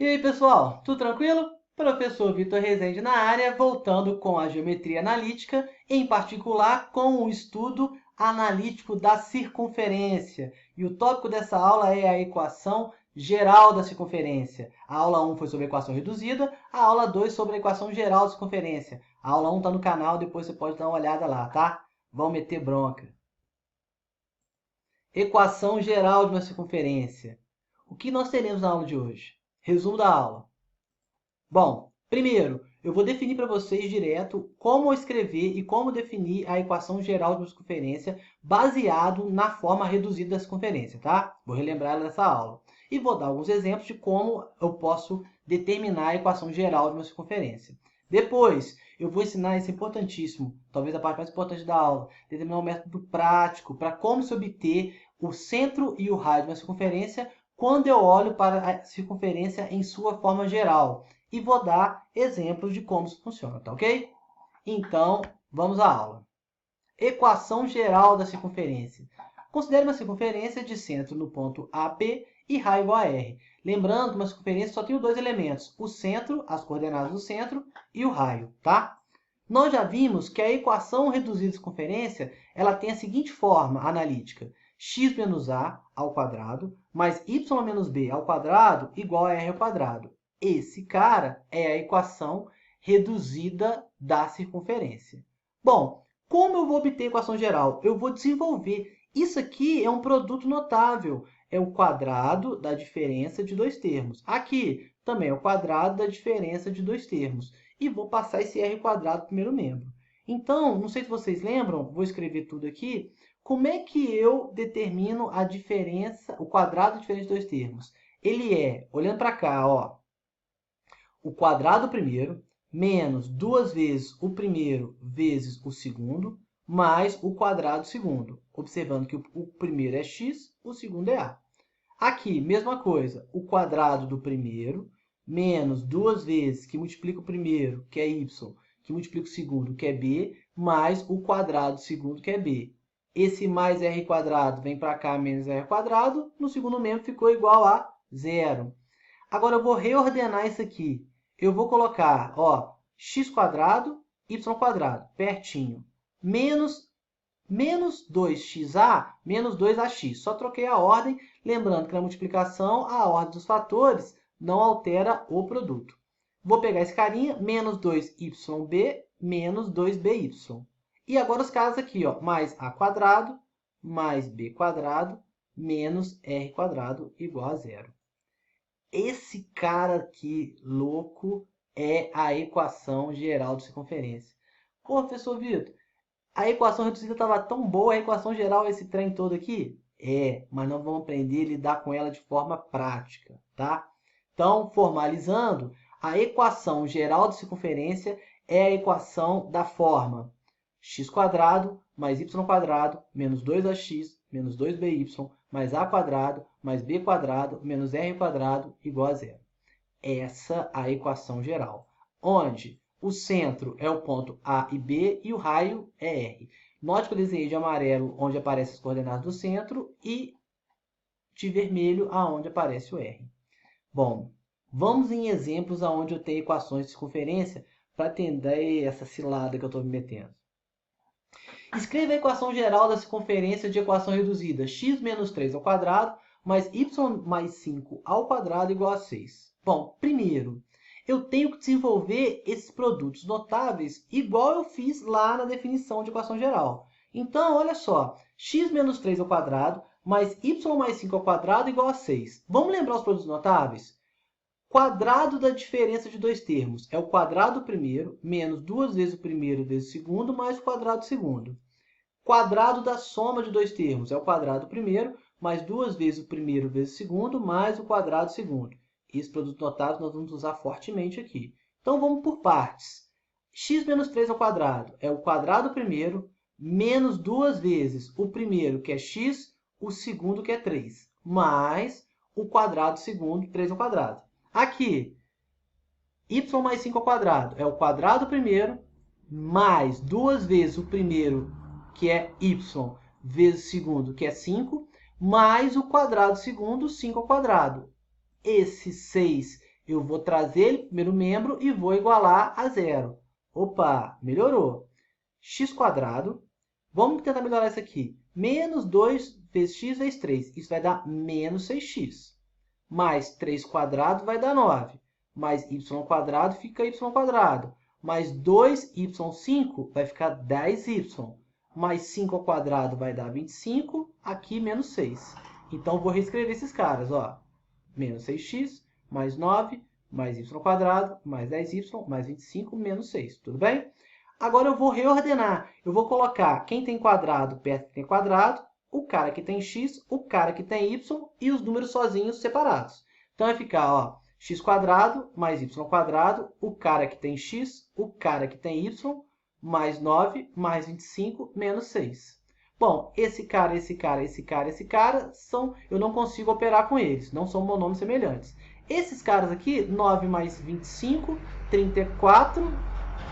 E aí, pessoal, tudo tranquilo? Professor Vitor Rezende na área, voltando com a geometria analítica, em particular com o estudo analítico da circunferência. E o tópico dessa aula é a equação geral da circunferência. A aula 1 foi sobre a equação reduzida, a aula 2 sobre a equação geral da circunferência. A aula 1 está no canal, depois você pode dar uma olhada lá, tá? Vão meter bronca. Equação geral de uma circunferência. O que nós teremos na aula de hoje? Resumo da aula. Bom, primeiro, eu vou definir para vocês direto como escrever e como definir a equação geral de uma circunferência baseado na forma reduzida da circunferência, tá? Vou relembrar ela nessa aula. E vou dar alguns exemplos de como eu posso determinar a equação geral de uma circunferência. Depois, eu vou ensinar, isso é importantíssimo, talvez a parte mais importante da aula, determinar um método prático para como se obter o centro e o raio de uma circunferência quando eu olho para a circunferência em sua forma geral. E vou dar exemplos de como isso funciona, tá ok? Então, vamos à aula. Equação geral da circunferência. Considere uma circunferência de centro no ponto AP e raio igual a R. Lembrando que uma circunferência só tem dois elementos, o centro, as coordenadas do centro, e o raio, tá? Nós já vimos que a equação reduzida de circunferência ela tem a seguinte forma analítica. X menos A ao quadrado mais Y menos B ao quadrado igual a R ao quadrado. Esse cara é a equação reduzida da circunferência. Bom, como eu vou obter a equação geral? Eu vou desenvolver. Isso aqui é um produto notável. É o quadrado da diferença de dois termos. Aqui também é o quadrado da diferença de dois termos. E vou passar esse r quadrado primeiro membro. Então, não sei se vocês lembram, vou escrever tudo aqui. Como é que eu determino a diferença, o quadrado da diferença de dois termos? Ele é, olhando para cá, ó, o quadrado primeiro, menos duas vezes o primeiro vezes o segundo, mais o quadrado segundo. Observando que o primeiro é x, o segundo é a. Aqui, mesma coisa, o quadrado do primeiro, menos duas vezes que multiplica o primeiro, que é y, que multiplica o segundo, que é b, mais o quadrado do segundo, que é b. Esse mais r quadrado vem para cá, menos r quadrado, no segundo membro ficou igual a zero. Agora eu vou reordenar isso aqui. Eu vou colocar, ó, x quadrado, y quadrado, pertinho, menos 2xa, menos 2ax. Só troquei a ordem, lembrando que na multiplicação a ordem dos fatores não altera o produto. Vou pegar esse carinha, menos 2yb, menos 2by. E agora os caras aqui, ó, mais a quadrado, mais b quadrado, menos r quadrado igual a zero. Esse cara aqui, louco, é a equação geral de circunferência. Pô, professor Vitor, a equação reduzida estava tão boa, a equação geral, esse trem todo aqui? É, mas nós vamos aprender a lidar com ela de forma prática, tá? Então, formalizando, a equação geral de circunferência é a equação da forma x² mais y² menos 2ax menos 2by mais a² mais b² menos r² igual a zero. Essa é a equação geral, onde o centro é o ponto A e B e o raio é R. Note que eu desenhei de amarelo onde aparecem as coordenadas do centro e de vermelho aonde aparece o R. Bom, vamos em exemplos aonde eu tenho equações de circunferência para atender essa cilada que eu estou me metendo. Escreva a equação geral da circunferência de equação reduzida. X menos 3 ao quadrado mais y mais 5 ao quadrado igual a 6. Bom, primeiro, eu tenho que desenvolver esses produtos notáveis igual eu fiz lá na definição de equação geral. Então, olha só, x menos 3 ao quadrado mais y mais 5 ao quadrado igual a 6. Vamos lembrar os produtos notáveis? Quadrado da diferença de dois termos é o quadrado do primeiro, menos duas vezes o primeiro vezes o segundo, mais o quadrado do segundo. Quadrado da soma de dois termos é o quadrado do primeiro, mais duas vezes o primeiro vezes o segundo, mais o quadrado do segundo. Esse produto notável nós vamos usar fortemente aqui. Então, vamos por partes. X menos 3 ao quadrado é o quadrado do primeiro, menos duas vezes o primeiro, que é x, o segundo, que é 3, mais o quadrado do segundo, 3 ao quadrado. Aqui, y mais 5 ao quadrado é o quadrado do primeiro, mais duas vezes o primeiro, que é y, vezes o segundo, que é 5, mais o quadrado do segundo, 5 ao quadrado. Esse 6 Eu vou trazer ele para o primeiro membro e vou igualar a zero. Opa, melhorou. X². Vamos tentar melhorar isso aqui. Menos 2 vezes x vezes 3. Isso vai dar menos 6x. Mais 3² vai dar 9. Mais y² fica y². Mais 2y5 vai ficar 10y. Mais 5² vai dar 25. Aqui, menos 6. Então, vou reescrever esses caras. Ó. Menos 6x, mais 9, mais y², mais 10y, mais 25, menos 6. Tudo bem? Agora eu vou reordenar. Eu vou colocar quem tem quadrado perto de quem tem quadrado, o cara que tem x, o cara que tem y e os números sozinhos separados. Então, vai ficar ó, x² mais y², o cara que tem x, o cara que tem y, mais 9, mais 25, menos 6. Bom, esse cara, esse cara, esse cara, esse cara, eu não consigo operar com eles, não são monômios semelhantes. Esses caras aqui, 9 mais 25, 34,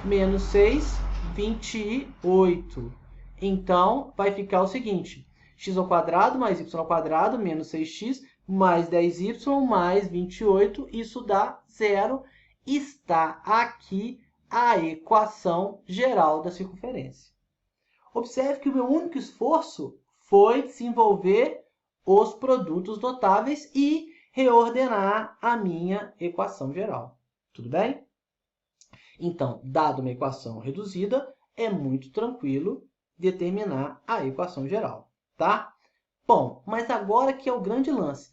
menos 6, 28. Então, vai ficar o seguinte, x² mais y² menos 6x mais 10y mais 28, isso dá 0. Está aqui a equação geral da circunferência. Observe que o meu único esforço foi desenvolver os produtos notáveis e reordenar a minha equação geral. Tudo bem? Então, dado uma equação reduzida, é muito tranquilo determinar a equação geral, tá? Bom, mas agora que é o grande lance.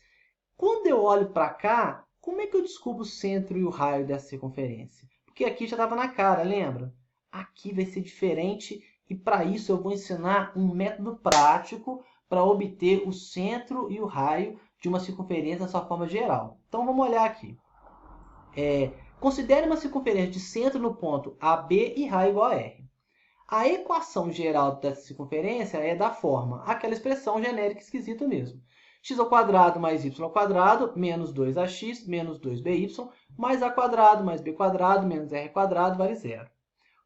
Quando eu olho para cá, como é que eu descubro o centro e o raio dessa circunferência? Porque aqui já estava na cara, lembra? Aqui vai ser diferente e para isso eu vou ensinar um método prático para obter o centro e o raio de uma circunferência na sua forma geral. Então vamos olhar aqui. Considere uma circunferência de centro no ponto AB e raio igual a R. A equação geral dessa circunferência é da forma, aquela expressão genérica esquisita mesmo. x² mais y² menos 2ax menos 2by mais a² mais b² menos r² vale 0.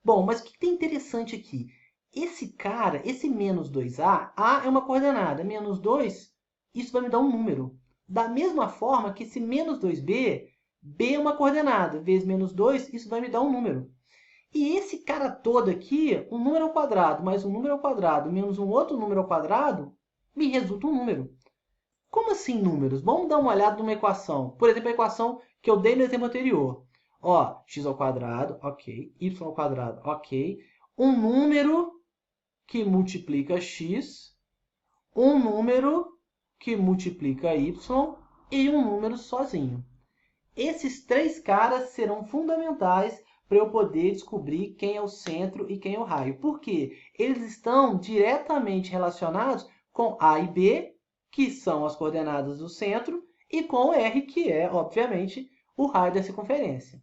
Bom, mas o que tem interessante aqui? Esse cara, esse menos 2a, a é uma coordenada, menos 2, isso vai me dar um número. Da mesma forma que esse menos 2b, b é uma coordenada, vezes menos 2, isso vai me dar um número. E esse cara todo aqui, um número ao quadrado mais um número ao quadrado menos um outro número ao quadrado, me resulta um número. Como assim números? Vamos dar uma olhada numa equação. Por exemplo, a equação que eu dei no exemplo anterior. Ó, x², ok. y², ok. Um número que multiplica x, um número que multiplica y e um número sozinho. Esses três caras serão fundamentais para eu poder descobrir quem é o centro e quem é o raio. Por quê? Eles estão diretamente relacionados com A e B, que são as coordenadas do centro, e com o R, que é, obviamente, o raio da circunferência.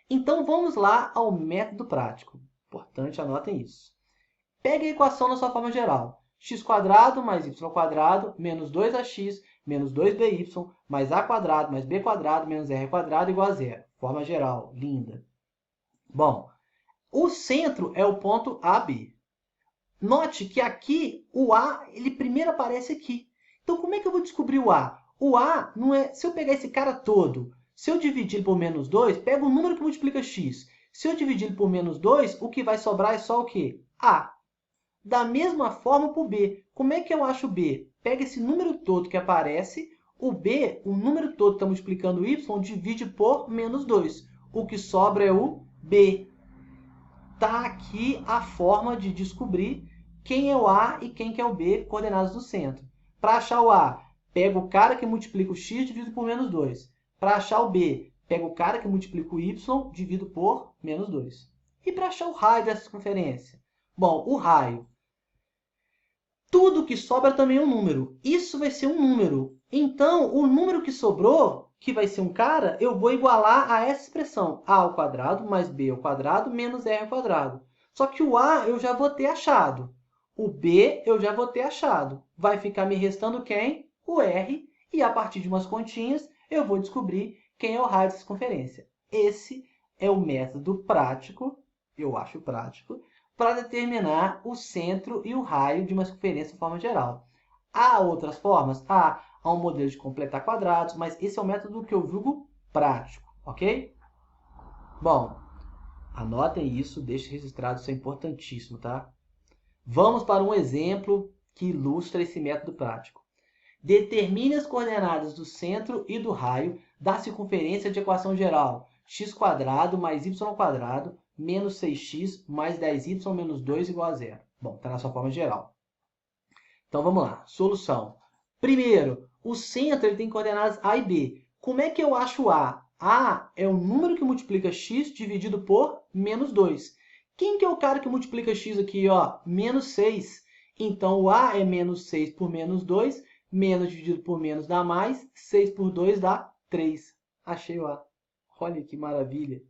Então, vamos lá ao método prático. Importante, anotem isso. Pegue a equação na sua forma geral. x² mais y² menos 2ax menos 2by mais a² mais b² menos r² igual a 0. Forma geral, linda. Bom, o centro é o ponto AB. Note que aqui o A, ele primeiro aparece aqui. Então, como é que eu vou descobrir o A? O A não é... Se eu pegar esse cara todo, se eu dividir ele por menos 2, pega o número que multiplica x. Se eu dividir ele por menos 2, o que vai sobrar é só o quê? A. Da mesma forma para o B. Como é que eu acho o B? Pega esse número todo que aparece, o B, o número todo que está multiplicando y, divide por menos 2. O que sobra é o B. Está aqui a forma de descobrir quem é o A e quem que é o B, coordenadas do centro. Para achar o A, pega o cara que multiplica o x, divido por menos 2. Para achar o B, pega o cara que multiplica o y, divido por menos 2. E para achar o raio dessa circunferência? Bom, o raio. Tudo que sobra também é um número. Isso vai ser um número. Então, o número que sobrou, que vai ser um cara, eu vou igualar a essa expressão. A ao quadrado mais b ao quadrado menos r ao quadrado. Só que o a eu já vou ter achado. O b eu já vou ter achado. Vai ficar me restando quem? O r. E a partir de umas continhas, eu vou descobrir quem é o raio da circunferência. Esse é o método prático, eu acho prático, para determinar o centro e o raio de uma circunferência de forma geral. Há outras formas? Há um modelo de completar quadrados, mas esse é o método que eu julgo prático. Ok? Bom, anotem isso, deixem registrado, isso é importantíssimo, tá? Vamos para um exemplo que ilustra esse método prático. Determine as coordenadas do centro e do raio da circunferência de equação geral x² mais y² menos 6x mais 10y menos 2 igual a zero. Bom, está na sua forma geral. Então vamos lá. Solução. Primeiro, o centro ele tem coordenadas A e B. Como é que eu acho A? A é o número que multiplica x dividido por menos 2. Quem que é o cara que multiplica x aqui? Ó? Menos 6. Então o A é menos 6 por menos 2. Menos dividido por menos dá mais. 6 por 2 dá 3. Achei o A. Olha que maravilha.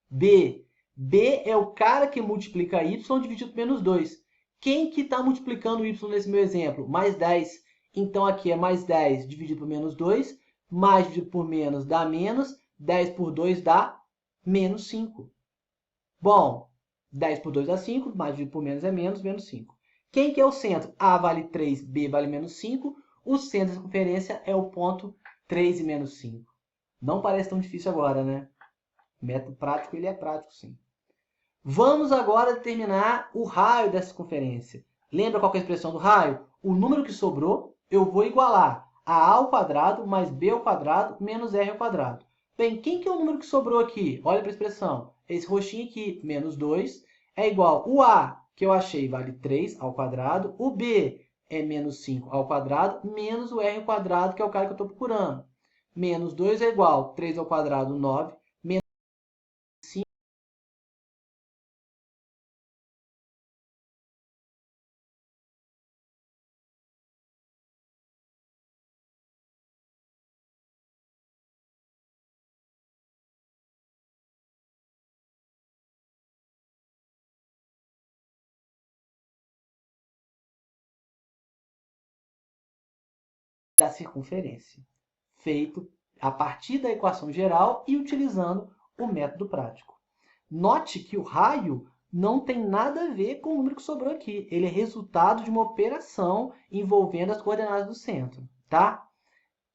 B. B é o cara que multiplica y dividido por menos 2. Quem que está multiplicando y nesse meu exemplo? Mais 10. Então aqui é mais 10 dividido por menos 2. Mais dividido por menos dá menos. 10 por 2 dá menos 5. Bom, 10 por 2 dá 5. Mais dividido por menos é menos, menos 5. Quem que é o centro? A vale 3, B vale menos 5. O centro da circunferência é o ponto 3 e menos 5. Não parece tão difícil agora, né? O método prático, ele é prático, sim. Vamos agora determinar o raio dessa circunferência. Lembra qual que é a expressão do raio? O número que sobrou, eu vou igualar a ao quadrado mais b ao quadrado menos r ao quadrado. Bem, quem que é o número que sobrou aqui? Olha para a expressão. Esse roxinho aqui, menos 2, é igual o a, que eu achei, vale 3 ao quadrado. O b é menos 5 ao quadrado, menos o r ao quadrado, que é o cara que eu estou procurando. Menos 2 é igual a 3 ao quadrado, 9. Menos 5 da circunferência, feito a partir da equação geral e utilizando o método prático. Note que o raio não tem nada a ver com o número que sobrou aqui. Ele é resultado de uma operação envolvendo as coordenadas do centro, tá?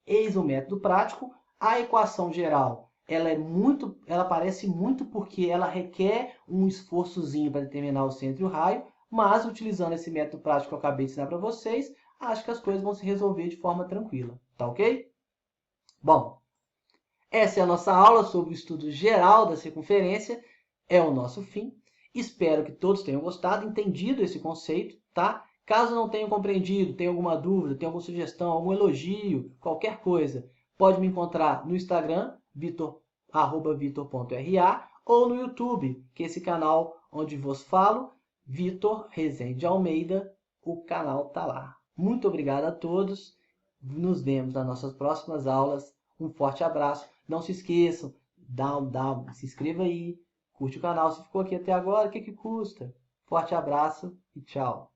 Eis o método prático. A equação geral, ela parece muito porque ela requer um esforçozinho para determinar o centro e o raio, mas utilizando esse método prático que eu acabei de ensinar para vocês, acho que as coisas vão se resolver de forma tranquila, tá ok? Bom, essa é a nossa aula sobre o estudo geral da circunferência. É o nosso fim. Espero que todos tenham gostado, entendido esse conceito, tá? Caso não tenham compreendido, tenham alguma dúvida, tenham alguma sugestão, algum elogio, qualquer coisa, pode me encontrar no Instagram, @vitor.ra, ou no YouTube, que é esse canal onde vos falo, Vitor Rezende Almeida, o canal tá lá. Muito obrigado a todos. Nos vemos nas nossas próximas aulas. Um forte abraço. Não se esqueçam, se inscreva aí, curte o canal. Se ficou aqui até agora, o que custa? Forte abraço e tchau.